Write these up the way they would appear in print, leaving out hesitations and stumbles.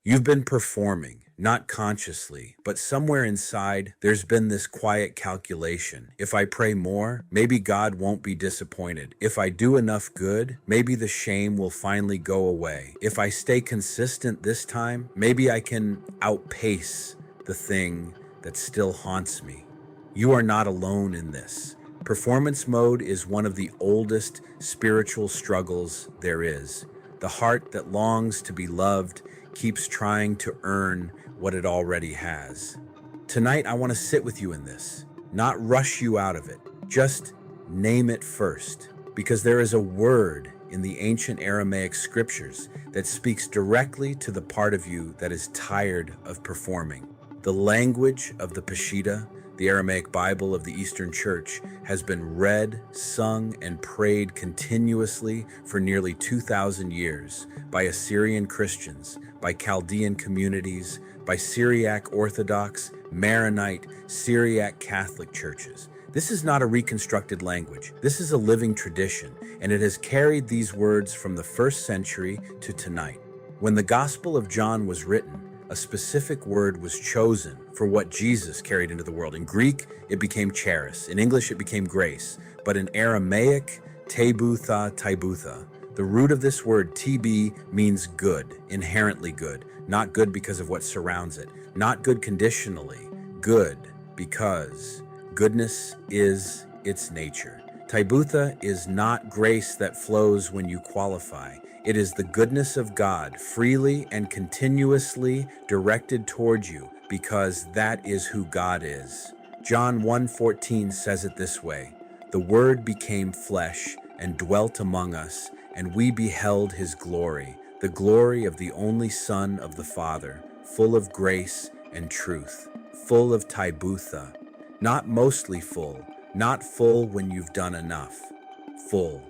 You've been performing, not consciously, but somewhere inside, there's been this quiet calculation. If I pray more, maybe God won't be disappointed. If I do enough good, maybe the shame will finally go away. If I stay consistent this time, maybe I can outpace the thing that still haunts me. You are not alone in this. Performance mode is one of the oldest spiritual struggles there is. The heart that longs to be loved keeps trying to earn what it already has. Tonight, I want to sit with you in this, not rush you out of it. Just name it first, because there is a word in the ancient Aramaic scriptures that speaks directly to the part of you that is tired of performing. The language of the Peshitta, the Aramaic Bible of the Eastern Church, has been read, sung, and prayed continuously for nearly 2,000 years by Assyrian Christians, by Chaldean communities, by Syriac Orthodox, Maronite, Syriac Catholic churches. This is not a reconstructed language. This is a living tradition, and it has carried these words from the first century to tonight. When the Gospel of John was written, a specific word was chosen for what Jesus carried into the world. In Greek, it became charis. In English, it became grace. But in Aramaic, Taybutha. The root of this word, TB, means good, inherently good. Not good because of what surrounds it. Not good conditionally. Good because goodness is its nature. Taybutha is not grace that flows when you qualify. It is the goodness of God, freely and continuously directed towards you, because that is who God is. John 1:14 says it this way: "The Word became flesh and dwelt among us, and we beheld his glory, the glory of the only Son of the Father, full of grace and truth." Full of Taybutha. Not mostly full, not full when you've done enough. Full.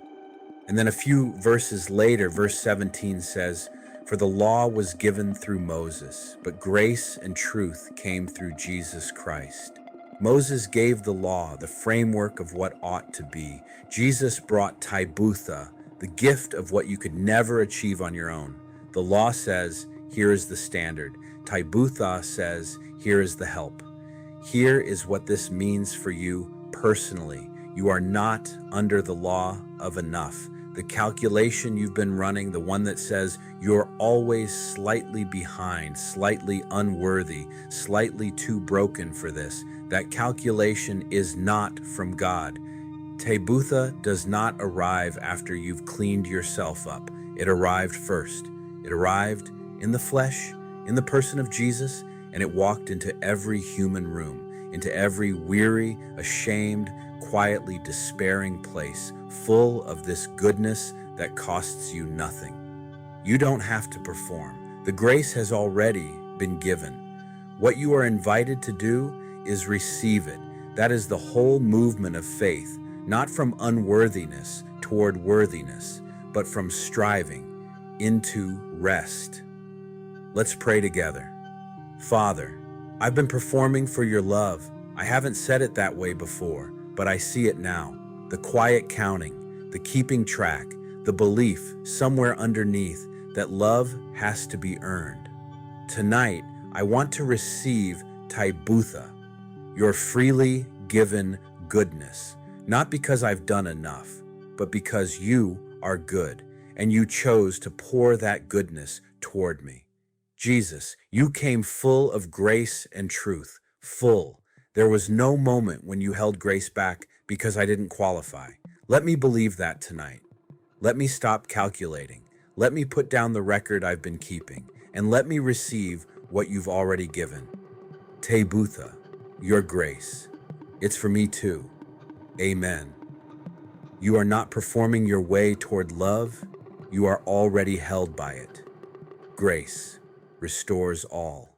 And then a few verses later, verse 17 says, "For the law was given through Moses, but grace and truth came through Jesus Christ." Moses gave the law, the framework of what ought to be. Jesus brought Taybutha, the gift of what you could never achieve on your own. The law says, here is the standard. Taybutha says, here is the help. Here is what this means for you personally. You are not under the law of enough. The calculation you've been running, the one that says you're always slightly behind, slightly unworthy, slightly too broken for this, that calculation is not from God. Taybutha does not arrive after you've cleaned yourself up. It arrived first. It arrived in the flesh, in the person of Jesus, and it walked into every human room, into every weary, ashamed, quietly despairing place, full of this goodness that costs you nothing. You don't have to perform. The grace has already been given. What you are invited to do is receive it. That is the whole movement of faith, not from unworthiness toward worthiness, but from striving into rest. Let's pray together. Father, I've been performing for your love. I haven't said it that way before, but I see it now. The quiet counting, the keeping track, the belief somewhere underneath that love has to be earned. Tonight, I want to receive Taybutha, your freely given goodness, not because I've done enough, but because you are good, and you chose to pour that goodness toward me. Jesus, you came full of grace and truth, full. There was no moment when you held grace back because I didn't qualify. Let me believe that tonight. Let me stop calculating. Let me put down the record I've been keeping, and let me receive what you've already given. Taybutha, your grace. It's for me too. Amen. You are not performing your way toward love. You are already held by it. Grace restores all.